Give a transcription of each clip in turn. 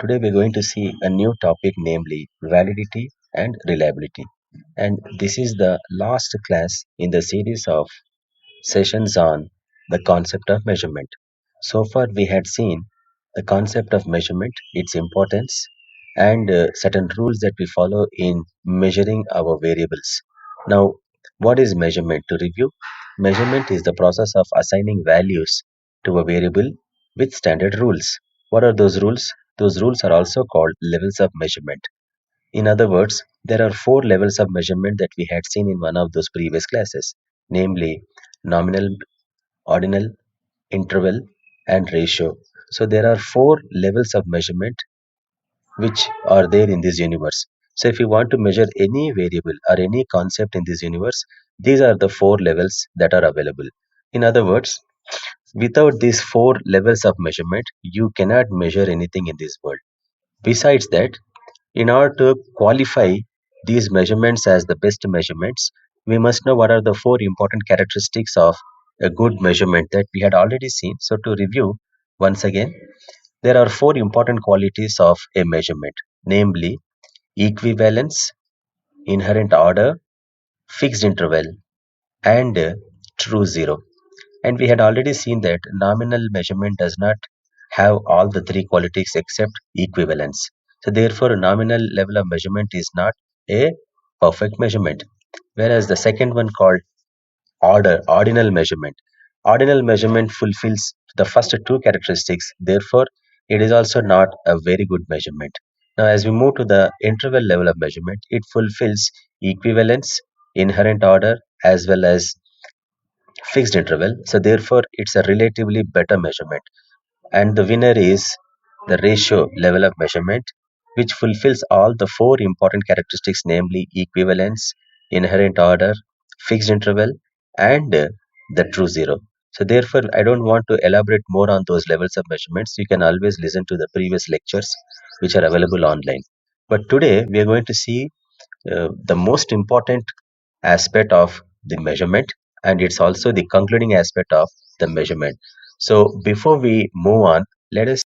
Today we're going to see a new topic, namely validity and reliability. And this is the last class in the series of sessions on the concept of measurement. So far, we had seen the concept of measurement, its importance, and certain rules that we follow in measuring our variables. Now, what is measurement? To review, measurement is the process of assigning values to a variable with standard rules. What are those rules? Those rules are also called levels of measurement. In other words, there are four levels of measurement that we had seen in one of those previous classes, namely nominal, ordinal, interval, and ratio. So there are four levels of measurement which are there in this universe. So if you want to measure any variable or any concept in this universe, these are the four levels that are available. In other words, without these four levels of measurement, you cannot measure anything in this world. Besides that, in order to qualify these measurements as the best measurements, we must know what are the four important characteristics of a good measurement that we had already seen. So, to review once again, there are four important qualities of a measurement, namely equivalence, inherent order, fixed interval, and true zero. And we had already seen that nominal measurement does not have all the three qualities except equivalence. So therefore, a nominal level of measurement is not a perfect measurement. Whereas the second one called ordinal measurement. Ordinal measurement fulfills the first two characteristics. Therefore, it is also not a very good measurement. Now, as we move to the interval level of measurement, it fulfills equivalence, inherent order, as well as fixed interval. So therefore, it's a relatively better measurement. And the winner is the ratio level of measurement, which fulfills all the four important characteristics, namely equivalence, inherent order, fixed interval, and the true zero. So therefore, I don't want to elaborate more on those levels of measurements. You can always listen to the previous lectures, which are available online. But today, we are going to see the most important aspect of the measurement, and it's also the concluding aspect of the measurement. So before we move on, let us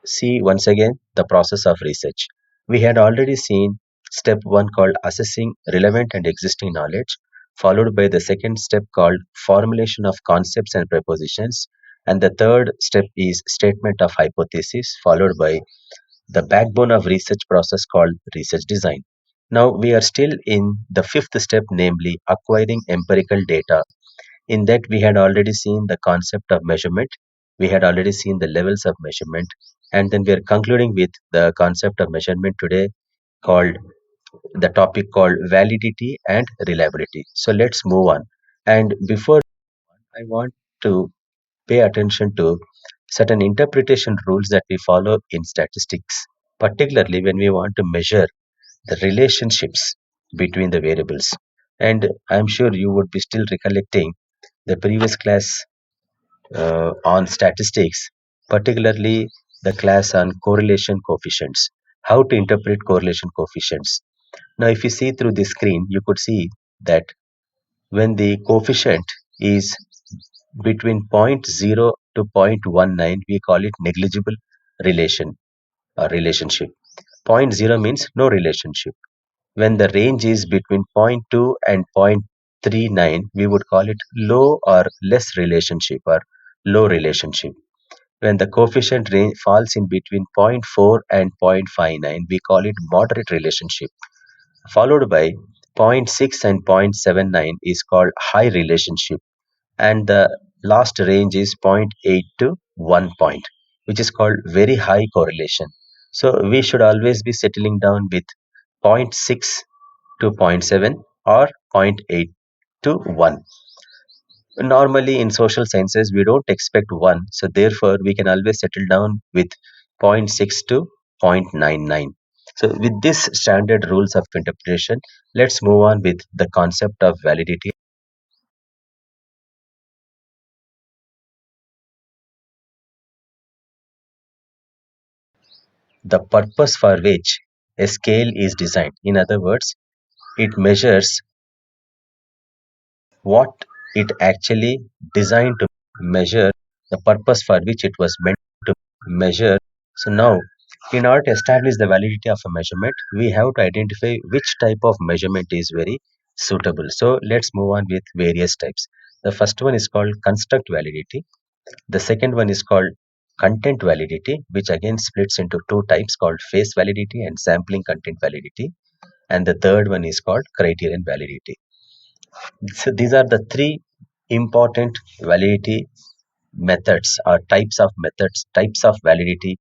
see once again the process of research. We had already seen step 1 called assessing relevant and existing knowledge, followed by the second step called formulation of concepts and propositions, and the third step is statement of hypothesis, followed by the backbone of research process called research design. Now we are still in the fifth step, namely acquiring empirical data. In that, we had already seen the concept of measurement, we had already seen the levels of measurement, and then we are concluding with the concept of measurement today called the topic called validity and reliability. So let's move on. And before I want to pay attention to certain interpretation rules that we follow in statistics, particularly when we want to measure the relationships between the variables. And I'm sure you would be still recollecting the previous class on statistics, particularly the class on correlation coefficients, how to interpret correlation coefficients. Now, if you see through the screen, you could see that when the coefficient is between zero point 0 to 0.19, we call it negligible relation or relationship. Zero point 0 means no relationship. When the range is between zero point 0.2 and 0.39, we would call it low or less relationship or low relationship. When the coefficient range falls in between zero point 0.4 and 0.59, we call it moderate relationship. Followed by zero point 0.6 and 0.79 is called high relationship. And the last range is zero point 0.8 to 1 point, which is called very high correlation. So we should always be settling down with zero point 0.6 to zero point 0.7 or zero point 0.8 to 1. Normally in social sciences, we don't expect 1, so therefore we can always settle down with zero point 0.6 to zero point 0.99. So with this standard rules of interpretation, let's move on with the concept of validity. The purpose for which a scale is designed. In other words, it measures what it actually designed to measure, the purpose for which it was meant to measure. So now In order to establish the validity of a measurement, we have to identify which type of measurement is very suitable. So let's move on with various types. The first one is called construct validity. The second one is called content validity, which again splits into two types called face validity and sampling content validity. And the third one is called criterion validity. So these are the three important validity methods or types of validity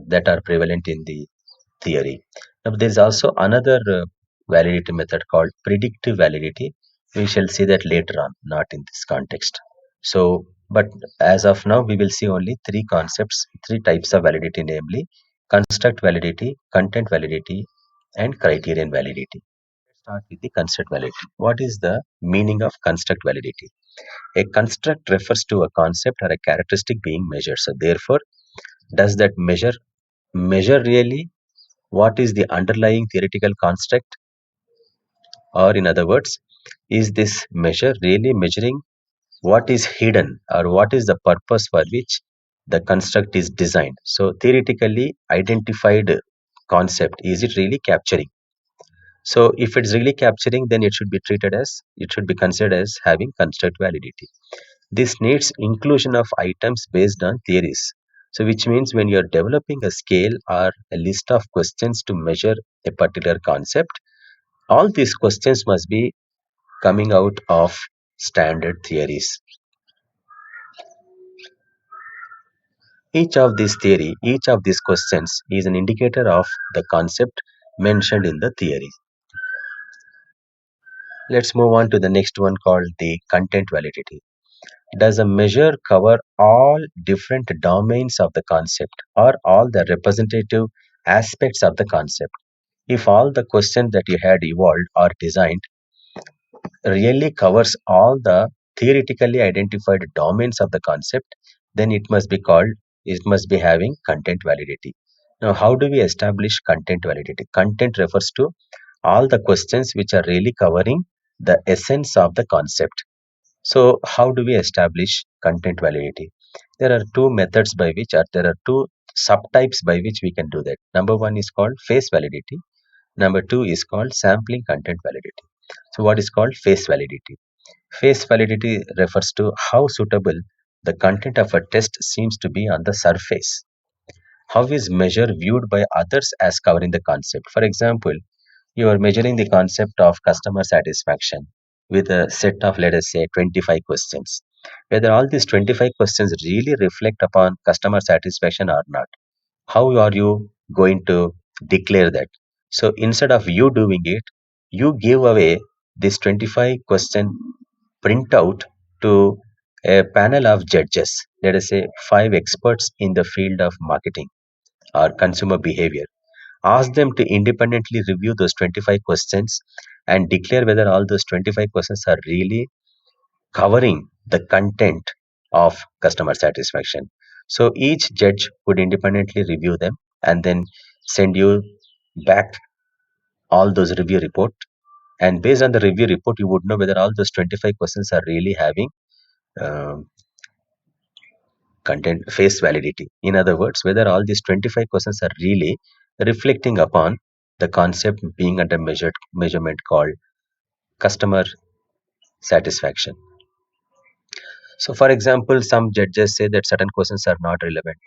that are prevalent in the theory. Now, there is also another validity method called predictive validity. We shall see that later on, not in this context. So, but as of now, we will see only three concepts, three types of validity, namely construct validity, content validity, and criterion validity. Let's start with the construct validity. What is the meaning of construct validity? A construct refers to a concept or a characteristic being measured. So, therefore, does that measure really what is the underlying theoretical construct, or in other words, is this measure really measuring what is hidden or what is the purpose for which the construct is designed? So theoretically identified concept, is it really capturing? So if it's really capturing, then it should be considered as having construct validity. This needs inclusion of items based on theories. So, which means when you're developing a scale or a list of questions to measure a particular concept, all these questions must be coming out of standard theories. Each of these questions is an indicator of the concept mentioned in the theory. Let's move on to the next one called the content validity. Does a measure cover all different domains of the concept or all the representative aspects of the concept? If all the questions that you had evolved or designed really covers all the theoretically identified domains of the concept, then it must be having content validity. Now, how do we establish content validity? Content refers to all the questions which are really covering the essence of the concept. So, how do we establish content validity? There are two methods by which, or there are two subtypes by which we can do that. Number one is called face validity. Number two is called sampling content validity. So, what is called face validity? Face validity refers to how suitable the content of a test seems to be on the surface. How is measure viewed by others as covering the concept? For example, you are measuring the concept of customer satisfaction with a set of, let us say, 25 questions. Whether all these 25 questions really reflect upon customer satisfaction or not. How are you going to declare that? So instead of you doing it, you give away this 25 question printout to a panel of judges, let us say five experts in the field of marketing or consumer behavior. Ask them to independently review those 25 questions and declare whether all those 25 questions are really covering the content of customer satisfaction. So each judge would independently review them and then send you back all those review report. And based on the review report, you would know whether all those 25 questions are really having um, content face validity. In other words, whether all these 25 questions are really reflecting upon the concept being under measurement called customer satisfaction. So, for example, some judges say that certain questions are not relevant.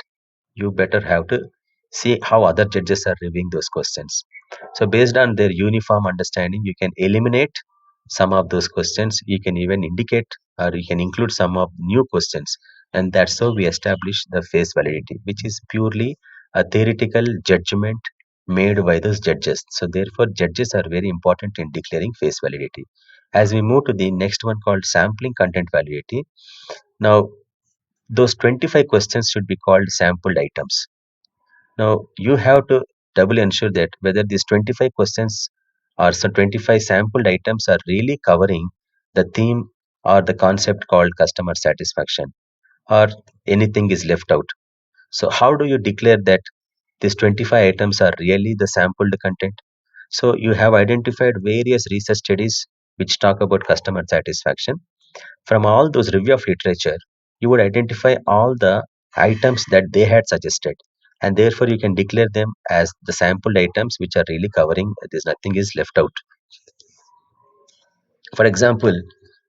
You better have to see how other judges are reviewing those questions. So, based on their uniform understanding, you can eliminate some of those questions. You can even indicate or you can include some of new questions. And that's how we establish the face validity, which is purely a theoretical judgment made by those judges. So, therefore, judges are very important in declaring face validity. As we move to the next one called sampling content validity, now those 25 questions should be called sampled items. Now, you have to doubly ensure that whether these 25 questions or some 25 sampled items are really covering the theme or the concept called customer satisfaction, or anything is left out. So, how do you declare that these 25 items are really the sampled content? So, you have identified various research studies which talk about customer satisfaction. From all those review of literature, you would identify all the items that they had suggested and therefore you can declare them as the sampled items which are really covering. There's nothing is left out. For example,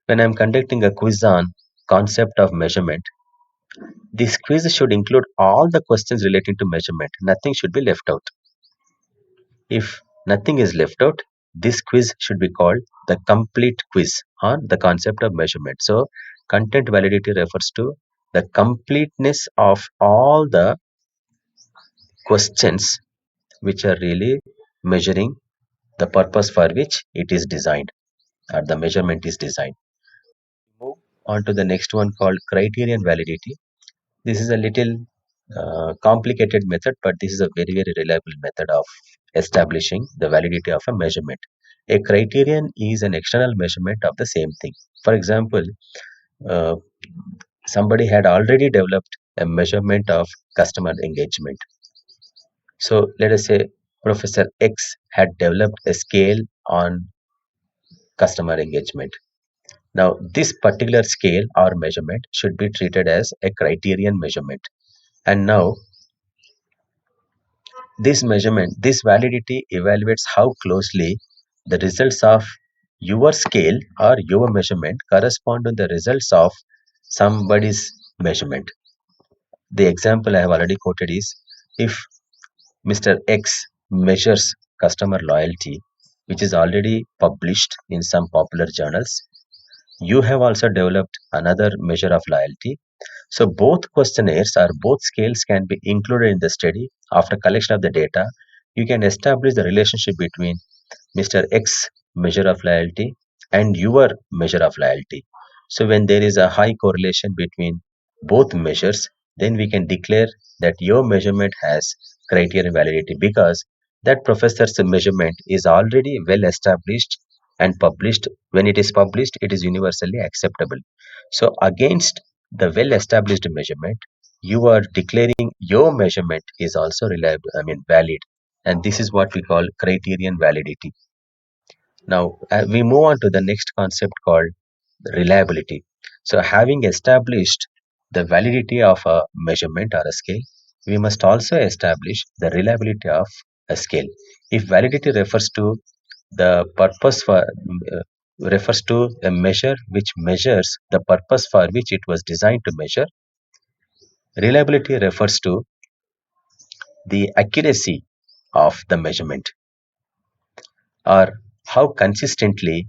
when I'm conducting a quiz on concept of measurement, this quiz should include all the questions relating to measurement. Nothing should be left out. If nothing is left out, this quiz should be called the complete quiz on the concept of measurement. So, content validity refers to the completeness of all the questions which are really measuring the purpose for which it is designed or the measurement is designed. Move on to the next one called criterion validity. This is a little complicated method, but this is a very, very reliable method of establishing the validity of a measurement. A criterion is an external measurement of the same thing. For example, uh, somebody had already developed a measurement of customer engagement. So let us say Professor X had developed a scale on customer engagement. Now, this particular scale or measurement should be treated as a criterion measurement. And now, this measurement, this validity evaluates how closely the results of your scale or your measurement correspond to the results of somebody's measurement. The example I have already quoted is if Mr. X measures customer loyalty, which is already published in some popular journals, you have also developed another measure of loyalty. So both questionnaires or both scales can be included in the study. After collection of the data, you can establish the relationship between Mr. X measure of loyalty and your measure of loyalty. So when there is a high correlation between both measures, then we can declare that your measurement has criterion validity because that professor's measurement is already well established and published. When it is published, it is universally acceptable. So against the well established measurement, you are declaring your measurement is also reliable, I mean valid. And this is what we call criterion validity. Now, we move on to the next concept called reliability. So, having established the validity of a measurement or a scale, we must also establish the reliability of a scale. If validity refers to the purpose for refers to a measure which measures the purpose for which it was designed to measure, reliability refers to the accuracy of the measurement or how consistently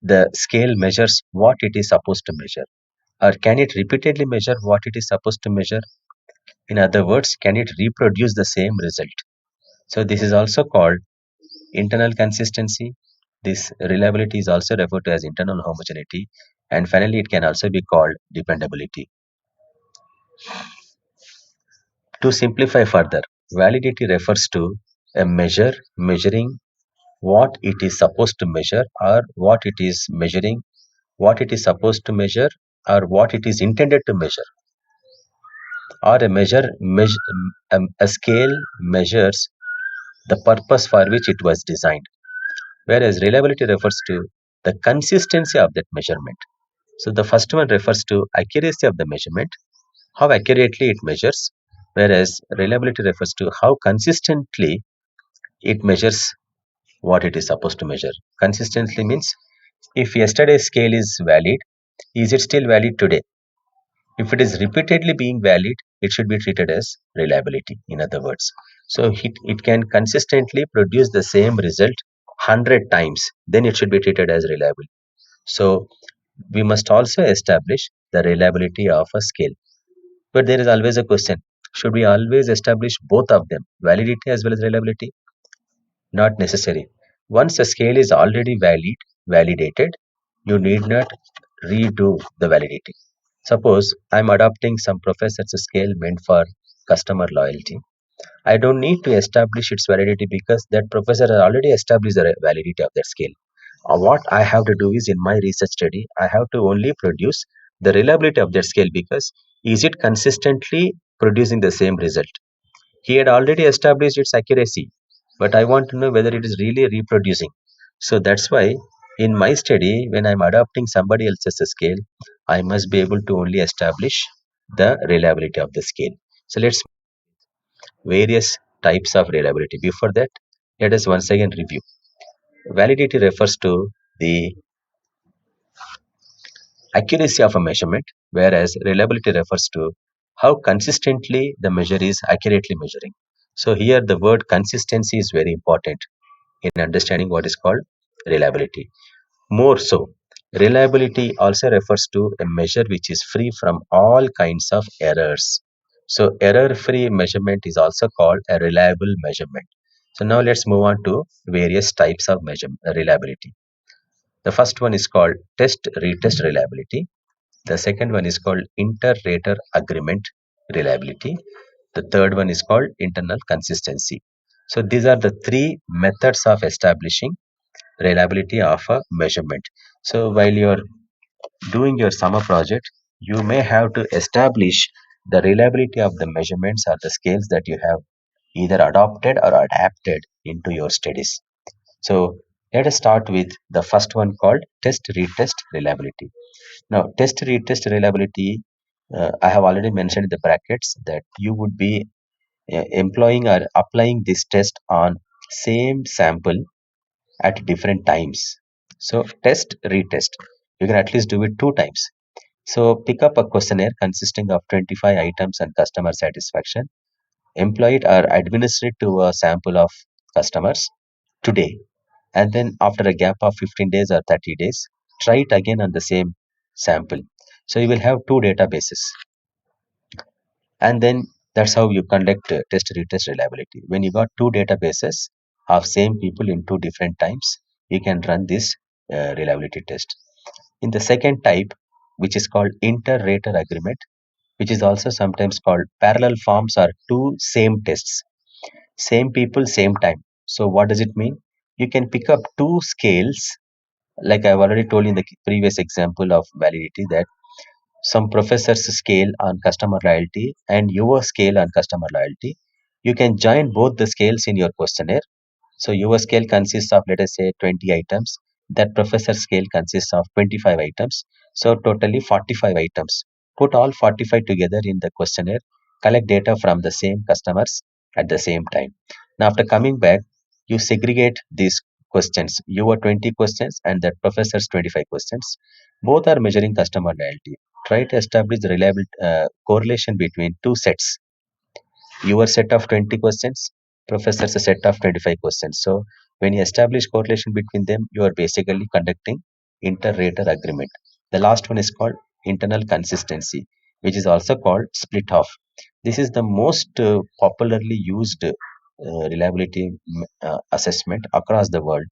the scale measures what it is supposed to measure, or can it repeatedly measure what it is supposed to measure? In other words, can it reproduce the same result? So this is also called internal consistency. This reliability is also referred to as internal homogeneity, and finally it can also be called dependability. To simplify further, validity refers to a measure measuring what it is supposed to measure or what it is measuring, what it is supposed to measure or what it is intended to measure, or a scale measures the purpose for which it was designed, whereas reliability refers to the consistency of that measurement. So the first one refers to accuracy of the measurement, how accurately it measures, whereas reliability refers to how consistently it measures what it is supposed to measure. Consistently means if yesterday's scale is valid, is it still valid today? If it is repeatedly being valid, it should be treated as reliability, in other words. So it can consistently produce the same result 100 times, then it should be treated as reliable. So we must also establish the reliability of a scale. But there is always a question, should we always establish both of them, validity as well as reliability? Not necessary. Once a scale is already validated, you need not redo the validity. Suppose I'm adopting some professor's scale meant for customer loyalty. I don't need to establish its validity because that professor has already established the validity of that scale. What I have to do is in my research study, I have to only produce the reliability of that scale because is it consistently producing the same result? He had already established its accuracy, but I want to know whether it is really reproducing. So that's why in my study, when I'm adopting somebody else's scale, I must be able to only establish the reliability of the scale. So let's various types of reliability. Before that, let us once again review. Validity refers to the accuracy of a measurement, whereas reliability refers to how consistently the measure is accurately measuring. So, here the word consistency is very important in understanding what is called reliability. More so, reliability also refers to a measure which is free from all kinds of errors. So, error free measurement is also called a reliable measurement. So, now let's move on to various types of reliability. The first one is called test retest reliability. The second one is called inter-rater agreement reliability. The third one is called internal consistency. So these are the three methods of establishing reliability of a measurement. So while you're doing your summer project, you may have to establish the reliability of the measurements or the scales that you have either adopted or adapted into your studies. So let us start with the first one called test retest reliability. Now, test retest reliability, I have already mentioned in the brackets that you would be employing or applying this test on same sample at different times. So, test retest. You can at least do it two times. So, pick up a questionnaire consisting of 25 items and customer satisfaction. Employ it or administer it to a sample of customers today, and then after a gap of 15 days or 30 days, try it again on the same sample. So you will have two databases, and then that's how you conduct test retest reliability. When you got two databases of same people in two different times, you can run this reliability test. In the second type, which is called inter-rater agreement, which is also sometimes called parallel forms, or two same tests, same people same time. So what does it mean? You can pick up two scales, like I've already told in the previous example of validity, that some professor's scale on customer loyalty and your scale on customer loyalty. You can join both the scales in your questionnaire. So your scale consists of, let us say, 20 items. That professor scale consists of 25 items. So totally 45 items. Put all 45 together in the questionnaire. Collect data from the same customers at the same time. Now after coming back, you segregate these questions. Your 20 questions and that professor's 25 questions. Both are measuring customer loyalty. Try to establish the reliable correlation between two sets, your set of 20 questions, professor's set of 25 questions. So when you establish correlation between them, you are basically conducting inter-rater agreement. The last one is called internal consistency, which is also called split off. This is the most popularly used reliability assessment across the world.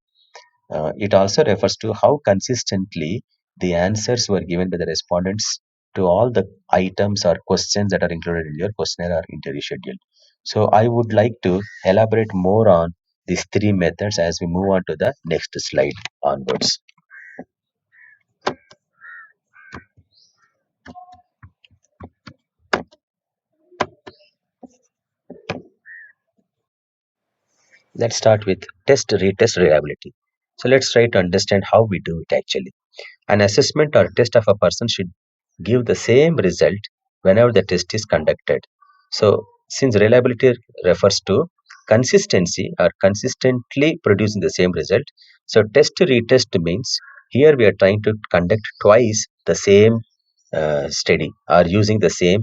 It also refers to how consistently the answers were given by the respondents to all the items or questions that are included in your questionnaire or interview schedule. So, I would like to elaborate more on these three methods as we move on to the next slide onwards. Let's start with test retest reliability. So, let's try to understand how we do it actually. An assessment or test of a person should give the same result whenever the test is conducted. So, since reliability refers to consistency or consistently producing the same result, so test retest means here we are trying to conduct twice the same study, or using the same,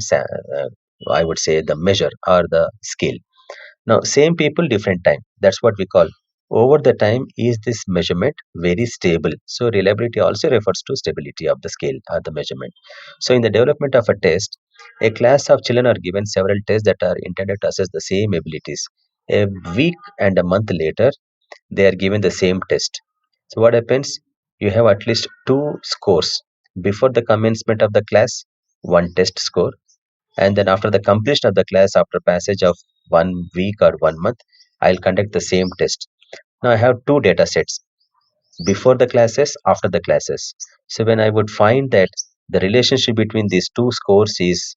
I would say, the measure or the scale. Now, same people, different time. That's what we call. Over the time, is this measurement very stable? So, reliability also refers to stability of the scale or the measurement. So, in the development of a test, a class of children are given several tests that are intended to assess the same abilities. A week and a month later, they are given the same test. So, what happens? You have at least two scores. Before the commencement of the class, one test score, and then after the completion of the class, after passage of 1 week or 1 month, I'll conduct the same test. Now I have two data sets, before the classes, after the classes. So when I would find that the relationship between these two scores is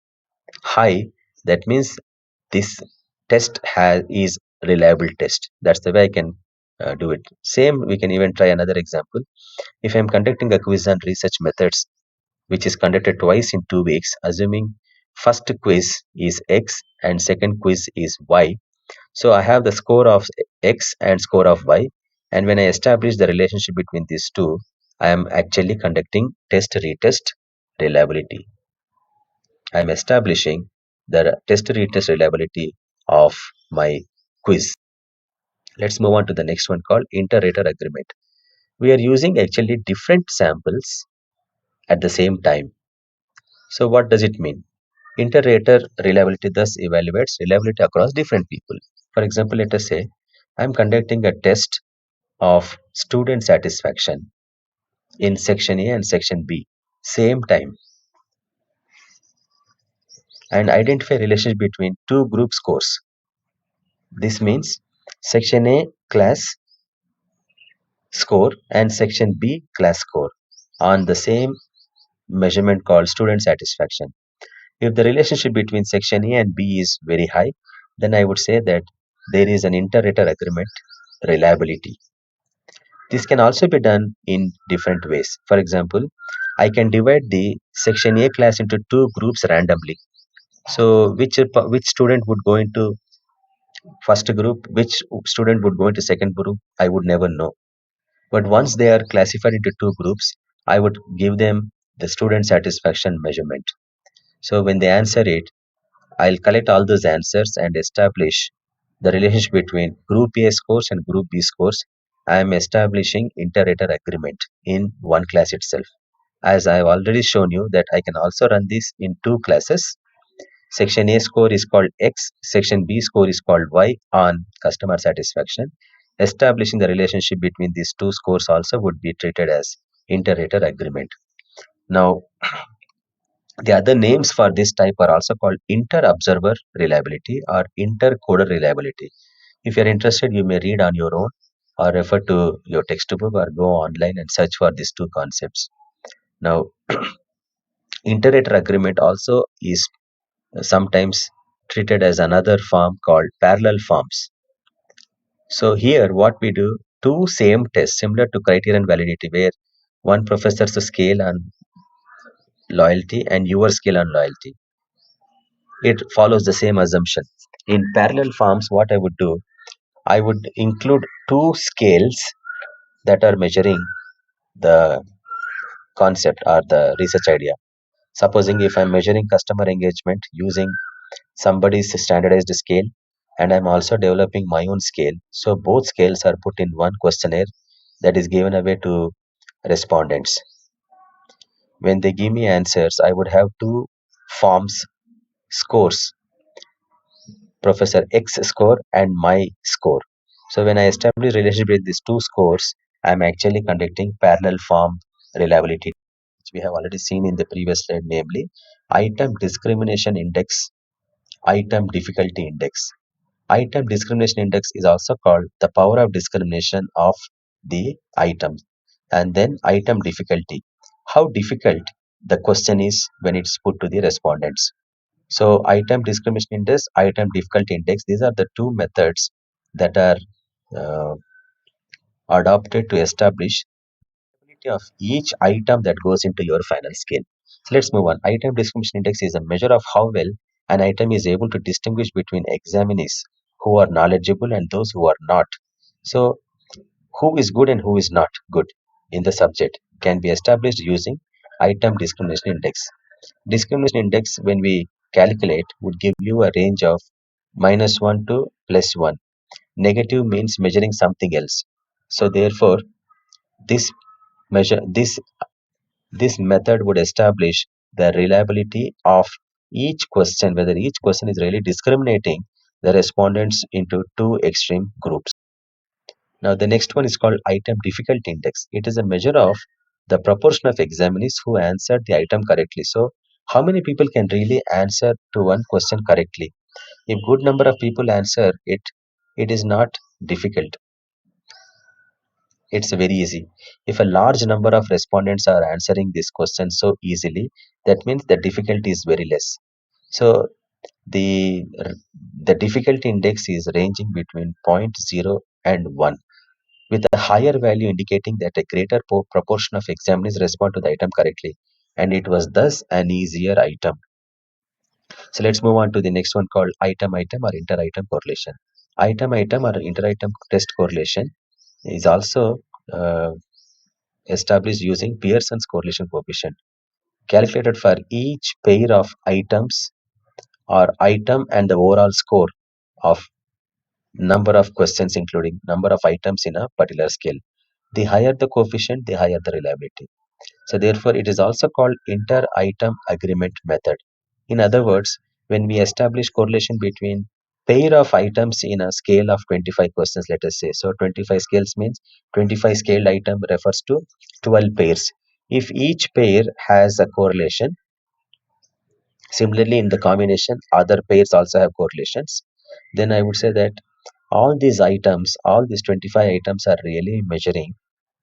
high, that means this test has is reliable test. That's the way I can do it. Same, we can even try another example. If I'm conducting a quiz on research methods, which is conducted twice in 2 weeks, assuming first quiz is X and second quiz is Y. So I have the score of X and score of Y. And when I establish the relationship between these two, I am actually conducting test retest reliability. I am establishing the test retest reliability of my quiz. Let's move on to the next one called inter-rater agreement. We are using actually different samples at the same time. So what does it mean? Inter-rater reliability thus evaluates reliability across different people. For example, let us say I'm conducting a test of student satisfaction in section A and section B same time and identify relationship between two group scores. This means section A class score and section B class score on the same measurement called student satisfaction. If the relationship between section A and B is very high, then I would say that there is an inter-rater agreement reliability. This can also be done in different ways. For example, I can divide the section A class into two groups randomly. So which student would go into first group, which student would go into second group, I would never know. But once they are classified into two groups, I would give them the student satisfaction measurement. So when they answer it, I'll collect all those answers and establish the relationship between group A scores and group B scores. I am establishing inter-rater agreement in one class itself. As I have already shown you that I can also run this in two classes. Section A score is called X, section B score is called Y on customer satisfaction. Establishing the relationship between these two scores also would be treated as inter-rater agreement. Now, the other names for this type are also called inter-observer reliability or inter-coder reliability. If you're interested, you may read on your own or refer to your textbook or go online and search for these two concepts. Now, inter-rater agreement also is sometimes treated as another form called parallel forms. So here what we do, two same tests similar to criterion validity where one professor's scale on loyalty and your scale on loyalty. It follows the same assumption. In parallel forms, what I would do, I would include two scales that are measuring the concept or the research idea. Supposing if I'm measuring customer engagement using somebody's standardized scale and I'm also developing my own scale. So both scales are put in one questionnaire that is given away to respondents. When they give me answers, I would have two forms scores, Professor X score and my score. So when I establish relationship with these two scores, I'm actually conducting parallel form reliability, which we have already seen in the previous slide, namely item discrimination index, item difficulty index. Item discrimination index is also called the power of discrimination of the item. And then item difficulty. How difficult the question is when it's put to the respondents. So item discrimination index, item difficulty index, these are the two methods that are uh, adopted to establish of each item that goes into your final scale. So let's move on. Item discrimination index is a measure of how well an item is able to distinguish between examinees who are knowledgeable and those who are not. So who is good and who is not good in the subject can be established using item discrimination index. Discrimination index, when we calculate, would give you a range of -1 to +1. Negative means measuring something else. So therefore, this measure this method would establish the reliability of each question, whether each question is really discriminating the respondents into two extreme groups. Now, the next one is called item difficulty index. It is a measure of the proportion of examinees who answered the item correctly. So, how many people can really answer to one question correctly? If good number of people answer it, it is not difficult. It's very easy. If a large number of respondents are answering this question so easily, that means the difficulty is very less. So the the difficulty index is ranging between zero point 0 and 1, with a higher value indicating that a greater proportion of examinees respond to the item correctly, and it was thus an easier item. So let's move on to the next one called item-item or inter-item correlation. Item-item or inter-item test correlation is also uh, established using Pearson's correlation coefficient, calculated for each pair of items or item and the overall score of number of questions, including number of items in a particular scale. The higher the coefficient, the higher the reliability. So therefore, it is also called inter-item agreement method. In other words, when we establish correlation between pair of items in a scale of 25 questions, let us say, so 25 scales means 25 scaled item refers to 12 pairs. If each pair has a correlation, similarly in the combination, other pairs also have correlations, then I would say that all these 25 items are really measuring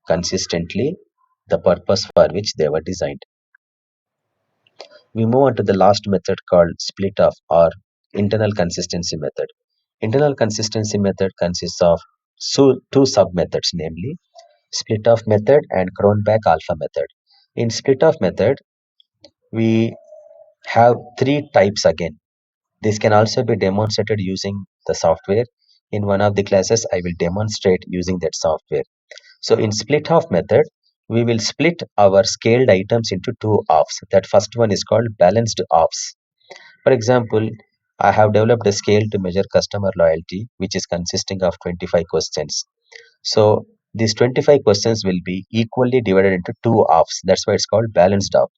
consistently the purpose for which they were designed. We move on to the last method called split off or internal consistency method. Internal consistency method consists of two sub methods, namely split off method and Cronbach alpha method. In split off method, we have three types again. This can also be demonstrated using the software. In one of the classes, I will demonstrate using that software. So in split off method, we will split our scaled items into two offs. That first one is called balanced offs. For example, I have developed a scale to measure customer loyalty, which is consisting of 25 questions. So these 25 questions will be equally divided into two offs. That's why it's called balanced off.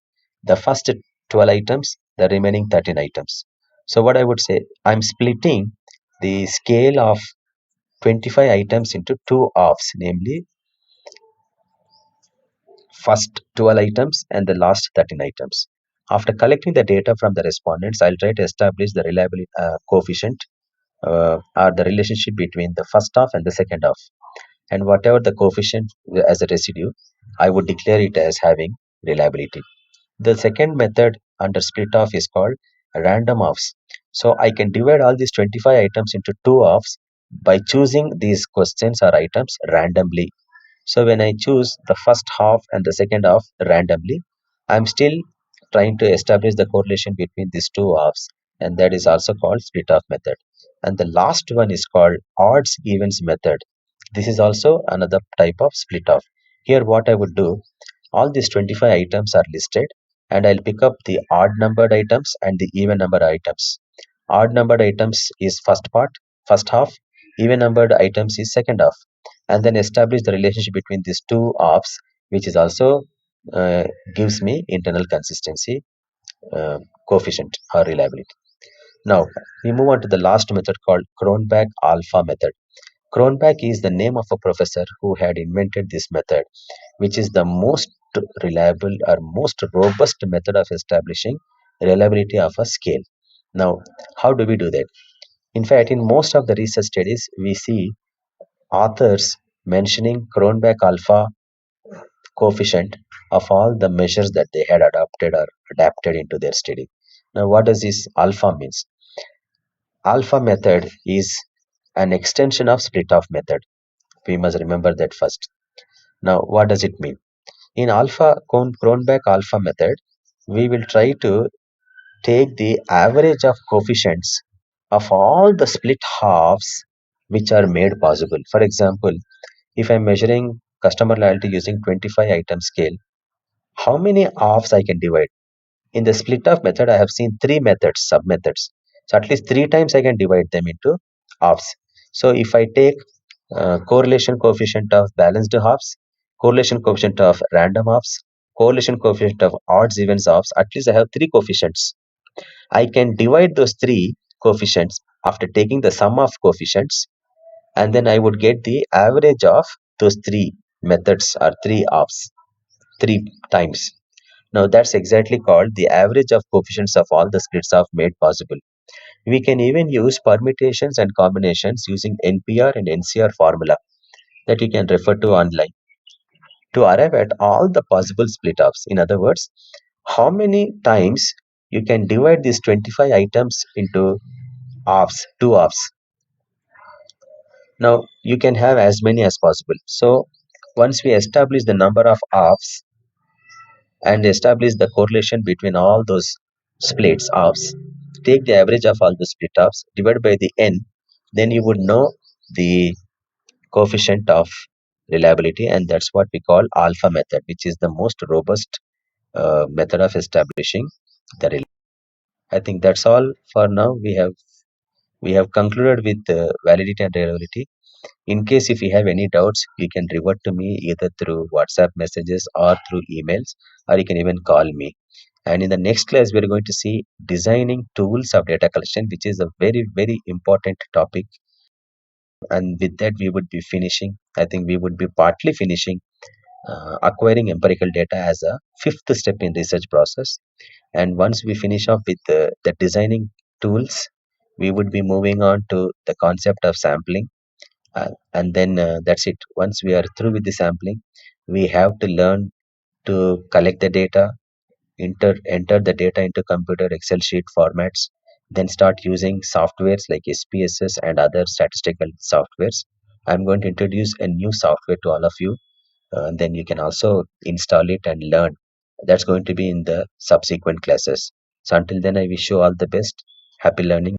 The first 12 items, the remaining 13 items. So what I would say, I'm splitting the scale of 25 items into two offs, namely first 12 items and the last 13 items. After collecting the data from the respondents, I'll try to establish the reliability coefficient or the relationship between the first half and the second half. And whatever the coefficient as a residue, I would declare it as having reliability. The second method under split off is called random offs. So I can divide all these 25 items into two offs by choosing these questions or items randomly. So when I choose the first half and the second half randomly, I'm still trying to establish the correlation between these two halves, and that is also called split off method. And the last one is called odds evens method. This is also another type of split off. Here what I would do, all these 25 items are listed and I'll pick up the odd numbered items and the even numbered items. Odd numbered items is first part, first half, even numbered items is second half, and then establish the relationship between these two halves, which is also uh, gives me internal consistency uh, coefficient or reliability. Now we move on to the last method called Cronbach alpha method. Cronbach is the name of a professor who had invented this method, which is the most reliable or most robust method of establishing reliability of a scale. Now, how do we do that? In fact, in most of the research studies, we see authors mentioning Cronbach alpha coefficient of all the measures that they had adopted or adapted into their study. Now, what does this alpha means? Alpha method is an extension of split off method. We must remember that first. Now, what does it mean? In Cronbach alpha method, we will try to take the average of coefficients of all the split halves which are made possible. For example, if I'm measuring customer loyalty using 25 item scale, how many halves I can divide? In the split off method, I have seen three methods, sub methods. So at least three times I can divide them into halves. So if I take correlation coefficient of balanced halves, correlation coefficient of random halves, correlation coefficient of odds evens halves, at least I have three coefficients. I can divide those three coefficients after taking the sum of coefficients, and then I would get the average of those three methods or three halves, three times. Now that's exactly called the average of coefficients of all the splits of made possible. We can even use permutations and combinations using NPR and NCR formula that you can refer to online to arrive at all the possible split offs. In other words, how many times you can divide these 25 items into halves, two halves. Now you can have as many as possible. So once we establish the number of halves and establish the correlation between all those splits halves, take the average of all the split offs, divide by the n, then you would know the coefficient of reliability, and that's what we call alpha method, which is the most robust method of establishing the reliability. I think that's all for now. We have concluded with validity and reliability. In case if you have any doubts, you can revert to me either through WhatsApp messages or through emails, or you can even call me. And in the next class, we are going to see designing tools of data collection, which is a very, very important topic. And with that, we would be finishing. I think we would be partly finishing acquiring empirical data as a fifth step in research process. And once we finish off with the designing tools, we would be moving on to the concept of sampling. And then that's it. Once we are through with the sampling, we have to learn to collect the data, enter the data into computer Excel sheet formats, then start using softwares like SPSS and other statistical softwares. I'm going to introduce a new software to all of you, and then you can also install it and learn. That's going to be in the subsequent classes. So until then, I wish you all the best. Happy learning.